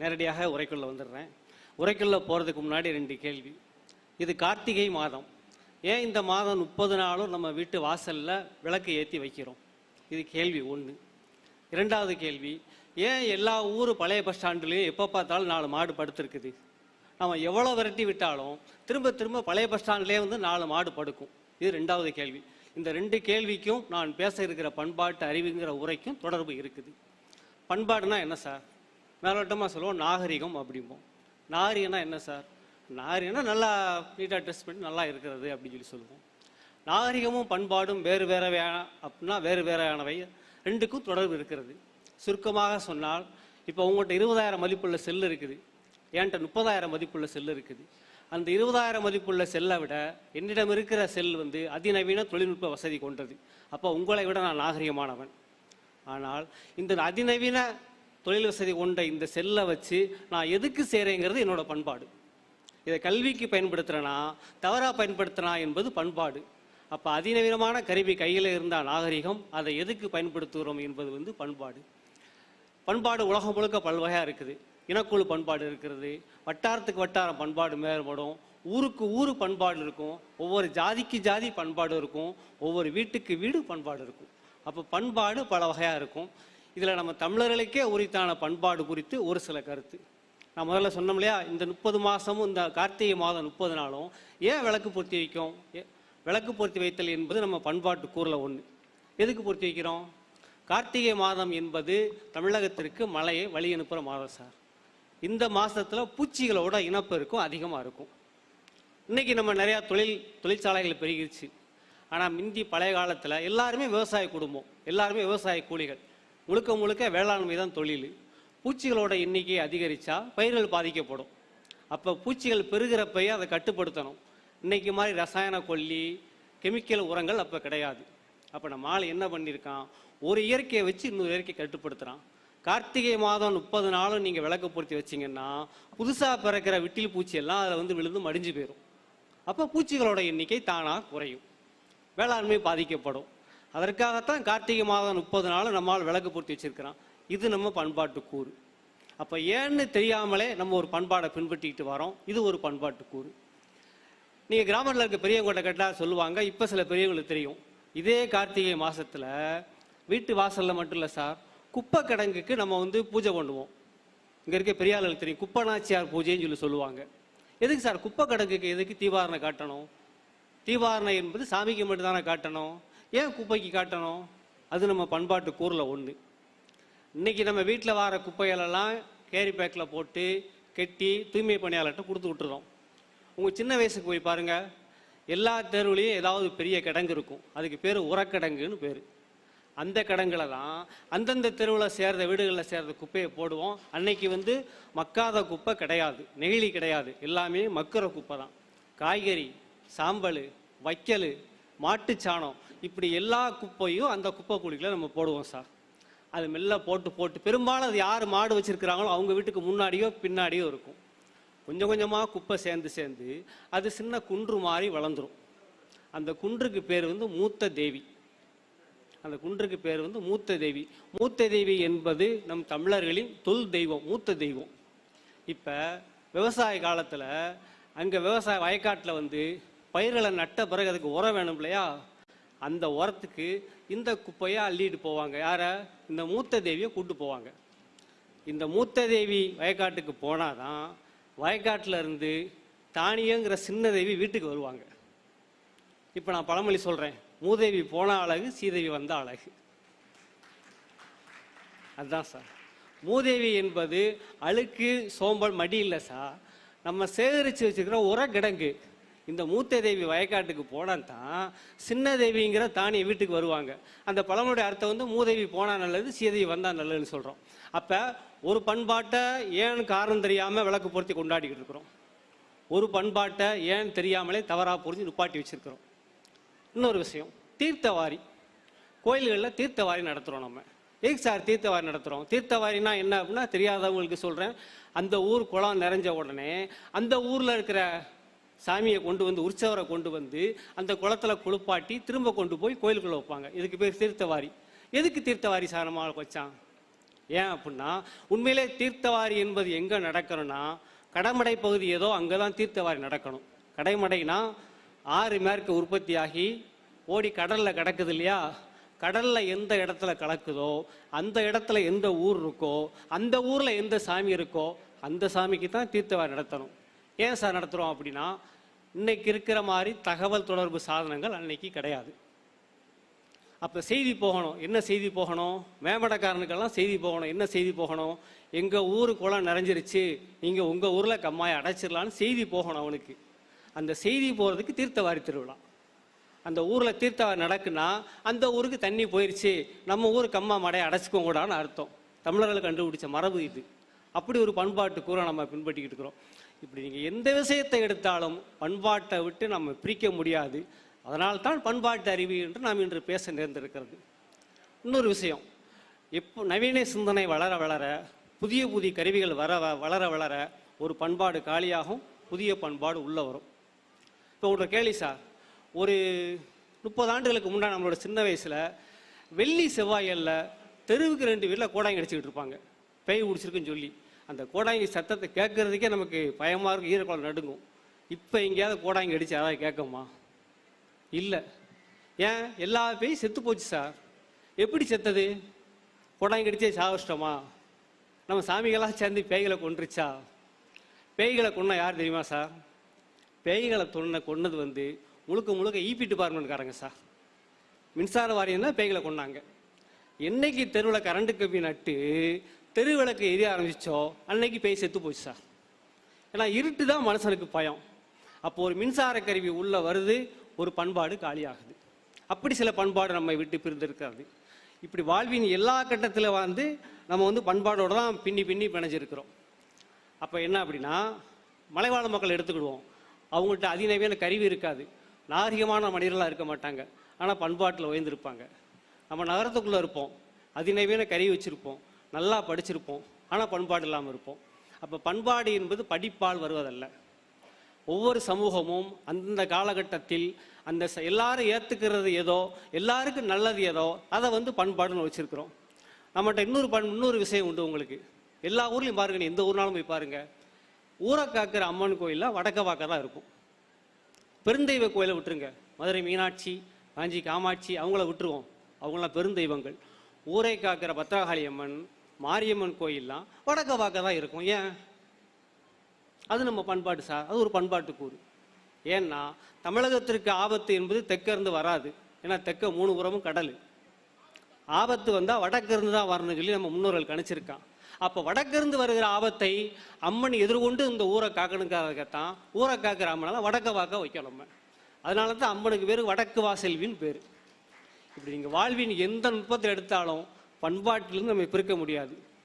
நேரடியாக உரைக்குள்ள வந்துடுறேன். உரைக்குள்ள போகிறதுக்கு முன்னாடி 2 கேள்வி. இது கார்த்திகை மாதம். ஏன் இந்த மாதம் 30 நாளும் நம்ம வீட்டு வாசலில் விளக்கு ஏற்றி வைக்கிறோம்? இது கேள்வி 1. 2வது கேள்வி, ஏன் எல்லா ஊர் பழைய பஸ் ஸ்டாண்டுலேயும் எப்போ பார்த்தாலும் 4 மாடு படுத்துருக்குது? நம்ம எவ்வளோ விரட்டி விட்டாலும் திரும்ப திரும்ப பழைய பஸ் ஸ்டாண்ட்லேயே வந்து 4 மாடு படுக்கும். இது 2வது கேள்வி. இந்த 2 கேள்விக்கும் நான் பேச இருக்கிற பண்பாட்டு அறிவுங்கிற உரைக்கும் தொடர்பு இருக்குது. பண்பாடுனா என்ன சார்? மேலோட்டமாக சொல்லுவோம் நாகரிகம் அப்படிம்போம். நாகரிகம்னா என்ன சார்? நாகரிகம்னா நல்லா நீட்டாக ட்ரெஸ் பண்ணி நல்லா இருக்கிறது அப்படின்னு சொல்லுவோம். நாகரிகமும் பண்பாடும் வேறு வேறு அப்படின்னா வேறு வேறையானவை, 2க்கும் தொடர்பு இருக்கிறது. சுருக்கமாக சொன்னால், இப்போ உங்கள்கிட்ட 20,000 மதிப்புள்ள செல் இருக்குது, என்கிட்ட 30,000 மதிப்புள்ள செல் இருக்குது. அந்த 20,000 மதிப்புள்ள செல்லை விட என்னிடம் இருக்கிற செல் வந்து அதிநவீன தொழில்நுட்ப வசதி கொண்டது. அப்போ உங்களை விட நான் நாகரிகமானவன். ஆனால் இந்த அதிநவீன தொழில் வசதி கொண்ட இந்த செல்லை வச்சு நான் எதுக்கு செய்கிறேங்கிறது என்னோட பண்பாடு. இதை கல்விக்கு பயன்படுத்துகிறேனா தவறாக பயன்படுத்தினா என்பது பண்பாடு. அப்போ அதிநவீனமான கருவி கையில் இருந்தால் நாகரிகம், அதை எதுக்கு பயன்படுத்துகிறோம் என்பது வந்து பண்பாடு. பண்பாடு உலகம் முழுக்க பல்வகையாக இருக்குது. இனக்குழு பண்பாடு இருக்கிறது, வட்டாரத்துக்கு வட்டாரம் பண்பாடு மேம்படும், ஊருக்கு ஊர் பண்பாடு இருக்கும், ஒவ்வொரு ஜாதிக்கு ஜாதி பண்பாடு இருக்கும், ஒவ்வொரு வீட்டுக்கு வீடு பண்பாடு இருக்கும். அப்போ பண்பாடு பல வகையாக இருக்கும். இதில் நம்ம தமிழர்களுக்கே உரித்தான பண்பாடு குறித்து ஒரு சில கருத்து. நான் முதல்ல சொன்னோம் இல்லையா, இந்த 30 மாதமும் இந்த கார்த்திகை மாதம் 30 நாளும் ஏன் விளக்கு பொருத்தி வைக்கும்? விளக்கு பொருத்தி வைத்தல் என்பது நம்ம பண்பாட்டு கூறில் ஒன்று. எதுக்கு பொருத்தி வைக்கிறோம்? கார்த்திகை மாதம் என்பது தமிழகத்திற்கு மழையை வழி அனுப்புகிற மாதம் சார். இந்த மாதத்தில் பூச்சிகளோட இனப்பெருக்கம் அதிகமாக இருக்கும். இன்றைக்கி நம்ம நிறையா தொழிற்சாலைகள் பெருகிருச்சு. ஆனால் முந்தி பழைய காலத்தில் எல்லாருமே விவசாய குடும்பம், எல்லாருமே விவசாய கூலிகள், முழுக்க முழுக்க வேளாண்மை தான் தொழில். பூச்சிகளோட எண்ணிக்கை அதிகரித்தா பயிர்கள் பாதிக்கப்படும். அப்போ பூச்சிகள் பெருகிறப்பையே அதை கட்டுப்படுத்தணும். இன்றைக்கி மாதிரி ரசாயன கொல்லி கெமிக்கல் உரங்கள் அப்போ கிடையாது. அப்போ நம்ம ஆள் என்ன பண்ணியிருக்கான், ஒரு இயற்கையை வச்சு இன்னொரு இயற்கையை கட்டுப்படுத்துகிறான். கார்த்திகை மாதம் 30 நாளும் நீங்கள் விளக்கு பொருத்தி வச்சிங்கன்னா புதுசாக பிறக்கிற விட்டில் பூச்சி எல்லாம் அதில் வந்து விழுந்து மடிஞ்சு போயிடும். அப்போ பூச்சிகளோட எண்ணிக்கை தானாக குறையும், வேளாண்மை பாதிக்கப்படும். அதற்காகத்தான் கார்த்திகை மாதம் 30 நாளும் நம்மால் விளக்கு பொருத்தி வச்சிருக்கிறான். இது நம்ம பண்பாட்டு கூறு. அப்போ ஏன்னு தெரியாமலே நம்ம ஒரு பண்பாடை பின்பற்றிக்கிட்டு வரோம். இது ஒரு பண்பாட்டு கூறு. நீங்கள் கிராமத்தில் இருக்க பெரியவங்கள்ட்ட கேட்டால் சொல்லுவாங்க, இப்போ சில பெரியவங்களுக்கு தெரியும், இதே கார்த்திகை மாதத்தில் வீட்டு வாசலில் மட்டும் இல்லை சார், குப்பை கிடங்குக்கு நம்ம வந்து பூஜை பண்ணுவோம். இங்கே இருக்க பெரியாளுக்கு தெரியும், குப்பநாச்சியார் பூஜைன்னு சொல்லுவாங்க. எதுக்கு சார் குப்பை கிடங்குக்கு எதுக்கு தீபாரணை காட்டணும்? தீபாரணை என்பது சாமிக்கு மட்டும்தானே காட்டணும், ஏன் குப்பைக்கு காட்டணும்? அது நம்ம பண்பாட்டு கூறில் ஒன்று. இன்றைக்கி நம்ம வீட்டில் வர குப்பைகளெல்லாம் கேரி பேக்கில் போட்டு கெட்டி தூய்மை பணியாளர்கிட்ட கொடுத்து விட்டுறோம். உங்கள் சின்ன வயசுக்கு போய் பாருங்கள், எல்லா தெருவுலேயும் ஏதாவது பெரிய கிடங்கு இருக்கும், அதுக்கு பேர் உரக்கிடங்குன்னு பேர். அந்த கிடங்குல தான் அந்தந்த தெருவில் சேர்ந்த வீடுகளில் சேர்ந்த குப்பையை போடுவோம். அன்னைக்கு வந்து மக்காத குப்பை கிடையாது, நெகிழி கிடையாது, எல்லாமே மக்கிற குப்பை தான். காய்கறி, சாம்பல், வைக்கல், மாட்டுச்சாணம், இப்படி எல்லா குப்பையும் அந்த குப்பை குழிகளை நம்ம போடுவோம் சார். அது மெல்ல போட்டு போட்டு பெரும்பாலும் அது யார் மாடு வச்சுருக்கிறாங்களோ அவங்க வீட்டுக்கு முன்னாடியோ பின்னாடியோ இருக்கும். கொஞ்சம் கொஞ்சமாக குப்பை சேர்ந்து சேர்ந்து அது சின்ன குன்று மாதிரி வளர்ந்துடும். அந்த குன்றுக்கு பேர் வந்து மூத்த தேவி. அந்த குன்றுக்கு பேர் வந்து மூத்த தேவி. மூத்த தேவி என்பது நம் தமிழர்களின் தொல் தெய்வம், மூத்த தெய்வம். இப்போ விவசாய காலத்தில் அங்கே விவசாய வயக்காட்டில் வந்து பயிர்களை நட்ட பிறகு அதுக்கு உரம் வேணும் இல்லையா, அந்த உரத்துக்கு இந்த குப்பையை அள்ளிட்டு போவாங்க. யாரை? இந்த மூத்த தேவியை கூப்பிட்டு போவாங்க. இந்த மூத்த தேவி வயக்காட்டுக்கு போனால் தான் வயக்காட்டில் இருந்து தானியங்கிற சின்ன தேவி வீட்டுக்கு வருவாங்க. இப்போ நான் பழமொழி சொல்கிறேன், மூதேவி போன அழகு சீதேவி வந்த அழகு. அதுதான் சார். மூதேவி என்பது அழுக்கு சோம்பல் மடி இல்லை சார், நம்ம சேகரித்து வச்சுக்கிற உரக்கிடங்கு. இந்த மூத்த தேவி வயக்காட்டுக்கு போனால் தான் சின்ன தேவிங்கிற தானிய வீட்டுக்கு வருவாங்க. அந்த பழமொழிய அர்த்தம் வந்து மூதேவி போனால் நல்லது, சீதேவி வந்தால் நல்லதுன்னு சொல்கிறோம். அப்போ ஒரு பண்பாட்டை ஏன் காரணம் தெரியாமல் விளக்கு பொருத்தி கொண்டாடிக்கிட்டு இருக்கிறோம், ஒரு பண்பாட்டை ஏன் தெரியாமலே தவறாக புரிஞ்சு நிப்பாட்டி வச்சுருக்கிறோம். இன்னொரு விஷயம், தீர்த்தவாரி. கோயில்களில் தீர்த்தவாரி நடத்துகிறோம். நம்ம எதுக்கு சார் தீர்த்தவாரி நடத்துகிறோம்? தீர்த்தவாரினா என்ன அப்படின்னா தெரியாதவங்களுக்கு சொல்கிறேன். அந்த ஊர் குளம் நிறைஞ்ச உடனே அந்த ஊரில் இருக்கிற சாமியை கொண்டு வந்து, உற்சவரை கொண்டு வந்து அந்த குளத்தில் குளிப்பாட்டி திரும்ப கொண்டு போய் கோயிலுக்குள்ளே வைப்பாங்க. இதுக்கு பேர் தீர்த்தவாரி. எதுக்கு தீர்த்தவாரி சார் நம்ம வச்சான்? ஏன் அப்படின்னா உண்மையிலே தீர்த்தவாரி என்பது எங்கே நடக்கணும்னா கடமடை பகுதி ஏதோ அங்கே தான் தீர்த்தவாரி நடக்கணும். கடைமடைனா 6 மேற்கு உற்பத்தியாகி ஓடி கடலில் கிடக்குது இல்லையா, கடலில் எந்த இடத்துல கலக்குதோ அந்த இடத்துல எந்த ஊர் இருக்கோ அந்த ஊரில் எந்த சாமி இருக்கோ அந்த சாமிக்கு தான் தீர்த்தவாரி நடத்தணும். ஏன் சார் நடத்துகிறோம் அப்படின்னா இன்னைக்கு இருக்கிற மாதிரி தகவல் தொடர்பு சாதனங்கள் அன்னைக்கு கிடையாது. அப்போ செய்தி போகணும். என்ன செய்தி போகணும்? மேம்படக்காரனுக்கெல்லாம் செய்தி போகணும். என்ன செய்தி போகணும்? எங்கள் ஊர் குளம் நிறைஞ்சிருச்சு, நீங்கள் உங்கள் ஊரில் கம்மாயை அடைச்சிடலான்னு செய்தி போகணும் அவனுக்கு. அந்த செய்தி போகிறதுக்கு தீர்த்தவாரி திருவிழா. அந்த ஊரில் தீர்த்தவாரி நடக்குன்னா அந்த ஊருக்கு தண்ணி போயிடுச்சு, நம்ம ஊர் கம்மா மடையை அடைச்சிக்கோங்க கூடான்னு அர்த்தம். தமிழர்கள் கண்டுபிடிச்ச மரபு இது. அப்படி ஒரு பண்பாட்டு கூற நம்ம பின்பற்றிக்கிட்டு இருக்கிறோம். இப்படி நீங்கள் எந்த விஷயத்தை எடுத்தாலும் பண்பாட்டை விட்டு நம்ம பிரிக்க முடியாது. அதனால்தான் பண்பாட்டு அறிவு என்று நாம் இன்று பேச நேர்ந்திருக்கிறது. இன்னொரு விஷயம், எப்போ நவீன சிந்தனை வளர வளர புதிய புதிய கருவிகள் வளர வளர ஒரு பண்பாடு காலியாகும், புதிய பண்பாடு உள்ளே வரும். இப்போ உங்களோட கேள்வி சார், ஒரு 30 ஆண்டுகளுக்கு முன்னாடி நம்மளோட சின்ன வயசில் வெள்ளி செவ்வாயில் தெருவுக்கு 2 வீட்டில் கோடாங்கி அடிச்சுக்கிட்டு இருப்பாங்க, பேய் பிடிச்சிருக்குன்னு சொல்லி. அந்த கோடாங்கி சத்தத்தை கேட்கறதுக்கே நமக்கு பயமாக இருக்கும், ஈரக்குளம் நடுங்கும். இப்போ எங்கேயாவது கோடாங்கி அடிச்சு அதாவது கேட்குமா? இல்லை. ஏன்? எல்லா பேயும் செத்து போச்சு சார். எப்படி செத்தது? கோடாங்கி அடிச்சே சாவஷ்டமா? நம்ம சாமிகளாக சேர்ந்து பேய்களை கொன்றுச்சா? பேய்களை கொன்ன யார் தெரியுமா சார்? பேய்களை கொன்னது முழுக்க முழுக்க ஈபி டிபார்ட்மெண்ட்காரங்க சார். மின்சார வாரியம் தான் பேய்களை கொண்டாங்க. என்னைக்கு தெருவில் கரண்ட் கம்பி நட்டு தெரு விளக்கு எரிய ஆரம்பிச்சோ அன்னைக்கு பேய் செத்து போச்சு சார். ஏன்னா இருட்டு தான் மனுஷனுக்கு பயம். அப்போ ஒரு மின்சார கருவி உள்ள வருது, ஒரு பண்பாடு காலியாகுது. அப்படி சில பண்பாடு நம்மை விட்டு பிரிந்திருக்கிறது. இப்படி வாழ்வின் எல்லா கட்டத்தில் நம்ம பண்பாடோடு தான் பின்னி பிணைஞ்சிருக்கிறோம். அப்போ என்ன அப்படின்னா, மலைவாழ் மக்கள் எடுத்துக்கிடுவோம். அவங்கள்ட்ட அதிநவீன கருவி இருக்காது, நாகரிகமான மனிதர்களாக இருக்க மாட்டாங்க, ஆனால் பண்பாட்டில் உயர்ந்திருப்பாங்க. நம்ம நகரத்துக்குள்ளே இருப்போம், அதிநவீன கருவி வச்சுருப்போம், நல்லா படிச்சிருப்போம், ஆனால் பண்பாடு இல்லாமல் இருப்போம். அப்போ பண்பாடு என்பது படிப்பால் வருவதல்ல. ஒவ்வொரு சமூகமும் அந்த காலகட்டத்தில் அந்த எல்லாரும் ஏற்றுக்கிறது ஏதோ, எல்லாருக்கும் நல்லது ஏதோ, அதை பண்பாடுன்னு வச்சுருக்கிறோம். நம்மகிட்ட இன்னொரு விஷயம் உண்டு உங்களுக்கு. எல்லா ஊர்லேயும் பாருங்க, நீ எந்த ஊர்னாலும் போய் பாருங்க, ஊரை காக்கிற அம்மன் கோயிலில் வடக்க வாக்க தான் இருக்கும். பெருந்தெய்வ கோயிலை விட்டுருங்க, மதுரை மீனாட்சி, காஞ்சி காமாட்சி அவங்கள விட்டுருவோம், அவங்களாம் பெருந்தெய்வங்கள். ஊரை காக்கிற பத்ரகாளி அம்மன், மாரியம்மன் கோயிலெலாம் வடக்க வாக்க தான் இருக்கும். ஏன்? அது நம்ம பண்பாடு சார், அது ஒரு பண்பாட்டு கூறு. ஏன்னா தமிழகத்திற்கு ஆபத்து என்பது தெற்கிருந்து வராது. ஏன்னா தெற்க 3 புறமும் கடல். ஆபத்து வந்தால் வடக்கிருந்து தான் வரணும்னு சொல்லி நம்ம முன்னோர்கள் கணிச்சிருக்கான். அப்போ வடக்கிருந்து வருகிற ஆபத்தை அம்மன் எதிர்கொண்டு இந்த ஊரை காக்கணுக்காகத்தான் ஊரை காக்கிற அம்மனால வடக்க வாக்க வைக்கணும் நம்ம. அதனால தான் அம்மனுக்கு பேர் வடக்கு வாசெல்வின்னு பேர். இப்படி நீங்கள் வாழ்வின் எந்த நுட்பத்தை எடுத்தாலும் பண்பாட்டிலிருந்து நம்ம பிரிக்க முடியாது.